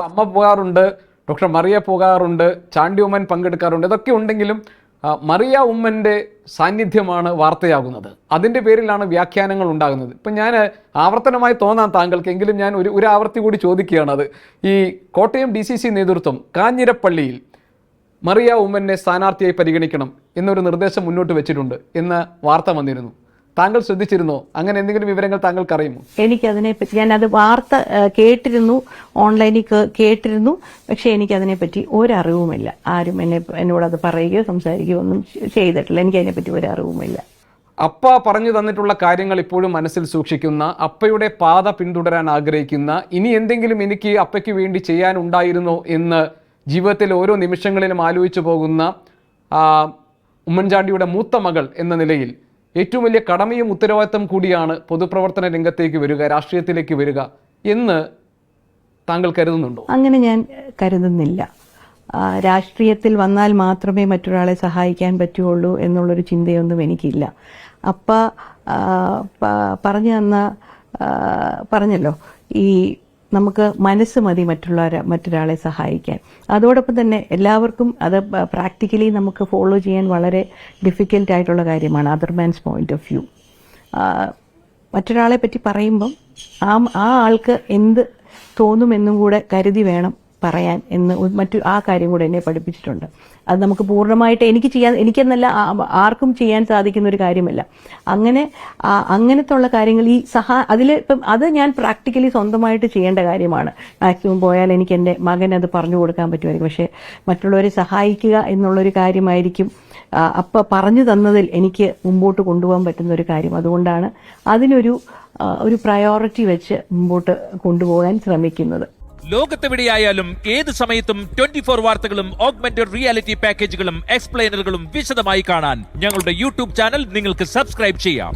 അമ്മ പോകാറുണ്ട്, ഡോക്ടർ മറിയ പോകാറുണ്ട്, ചാണ്ടി ഉമ്മൻ പങ്കെടുക്കാറുണ്ട്. ഇതൊക്കെ ഉണ്ടെങ്കിലും മറിയ ഉമ്മൻ്റെ സാന്നിധ്യമാണ് വാർത്തയാകുന്നത്. അതിൻ്റെ പേരിലാണ് വ്യാഖ്യാനങ്ങൾ ഉണ്ടാകുന്നത്. ഇപ്പം ഞാൻ ആവർത്തനമായി തോന്നാം താങ്കൾക്ക്, എങ്കിലും ഞാൻ ഒരു ആവർത്തി കൂടി ചോദിക്കുകയാണത്. ഈ കോട്ടയം DCC നേതൃത്വം കാഞ്ഞിരപ്പള്ളിയിൽ മറിയ ഉമ്മനെ സ്ഥാനാർത്ഥിയായി പരിഗണിക്കണം എന്നൊരു നിർദ്ദേശം മുന്നോട്ട് വെച്ചിട്ടുണ്ട് എന്ന വാർത്ത വന്നിരുന്നു. താങ്കൾ ശ്രദ്ധിച്ചിരുന്നോ? അങ്ങനെ എന്തെങ്കിലും വിവരങ്ങൾ താങ്കൾക്ക് അറിയുമോ? എനിക്കതിനെപ്പറ്റി, ഞാനത് വാർത്ത കേട്ടിരുന്നു, ഓൺലൈനിൽ കേട്ടിരുന്നു. പക്ഷെ എനിക്കതിനെപ്പറ്റി ഒരറിവുമില്ല. ആരും എന്നോടത് പറയുകയോ സംസാരിക്കുകയോ ഒന്നും ചെയ്തിട്ടില്ല. എനിക്കതിനെപ്പറ്റി ഒരറിവുമില്ല. അപ്പ പറഞ്ഞു തന്നിട്ടുള്ള കാര്യങ്ങൾ ഇപ്പോഴും മനസ്സിൽ സൂക്ഷിക്കുന്ന, അപ്പയുടെ പാത പിന്തുടരാൻ ആഗ്രഹിക്കുന്ന, ഇനി എന്തെങ്കിലും എനിക്ക് അപ്പയ്ക്ക് വേണ്ടി ചെയ്യാനുണ്ടായിരുന്നോ എന്ന് ജീവിതത്തിൽ ഓരോ നിമിഷങ്ങളിലും ആലോചിച്ചു പോകുന്ന ഉമ്മൻചാണ്ടിയുടെ മൂത്ത മകൾ എന്ന നിലയിൽ ഏറ്റവും വലിയ കടമയും ഉത്തരവാദിത്തം കൂടിയാണ് പൊതുപ്രവർത്തന രംഗത്തേക്ക് വരിക, രാഷ്ട്രീയത്തിലേക്ക് വരിക എന്ന് താങ്കൾ കരുതുന്നുണ്ടോ? അങ്ങനെ ഞാൻ കരുതുന്നില്ല. രാഷ്ട്രീയത്തിൽ വന്നാൽ മാത്രമേ മറ്റൊരാളെ സഹായിക്കാൻ പറ്റുള്ളൂ എന്നുള്ളൊരു ചിന്തയൊന്നും എനിക്കില്ല. അപ്പ പറഞ്ഞല്ലോ, ഈ നമുക്ക് മനസ്സ് മതി മറ്റൊരാളെ സഹായിക്കാൻ. അതോടൊപ്പം തന്നെ എല്ലാവർക്കും അത് പ്രാക്ടിക്കലി നമുക്ക് ഫോളോ ചെയ്യാൻ വളരെ ഡിഫിക്കൽട്ടായിട്ടുള്ള കാര്യമാണ്. Other man's point of view. മറ്റൊരാളെ പറ്റി പറയുമ്പം ആ ആൾക്ക് എന്ത് തോന്നുമെന്നും കൂടെ കരുതി വേണം പറയാൻ എന്ന് ആ കാര്യം കൂടെ എന്നെ പഠിപ്പിച്ചിട്ടുണ്ട്. അത് നമുക്ക് പൂർണ്ണമായിട്ട് എനിക്കെന്നല്ല ആർക്കും ചെയ്യാൻ സാധിക്കുന്ന ഒരു കാര്യമല്ല. അങ്ങനത്തെ ഉള്ള കാര്യങ്ങൾ ഇപ്പം അത് ഞാൻ പ്രാക്ടിക്കലി സ്വന്തമായിട്ട് ചെയ്യേണ്ട കാര്യമാണ്. മാക്സിമം പോയാൽ എനിക്ക് എൻ്റെ മകൻ അത് പറഞ്ഞു കൊടുക്കാൻ പറ്റുമായിരിക്കും. പക്ഷേ മറ്റുള്ളവരെ സഹായിക്കുക എന്നുള്ളൊരു കാര്യമായിരിക്കും അപ്പ പറഞ്ഞു തന്നതിൽ എനിക്ക് മുമ്പോട്ട് കൊണ്ടുപോകാൻ പറ്റുന്ന ഒരു കാര്യം. അതുകൊണ്ടാണ് അതിനൊരു പ്രയോറിറ്റി വെച്ച് മുമ്പോട്ട് കൊണ്ടുപോകാൻ ശ്രമിക്കുന്നത്. ലോകത്തെവിടെയായാലും ഏത് സമയത്തും 24 വാർത്തകളും ഓഗ്മെന്റഡ് റിയാലിറ്റി പാക്കേജുകളും എക്സ്പ്ലെയിനറുകളും വിശദമായി കാണാൻ ഞങ്ങളുടെ YouTube ചാനൽ നിങ്ങൾക്ക് സബ്സ്ക്രൈബ് ചെയ്യാം.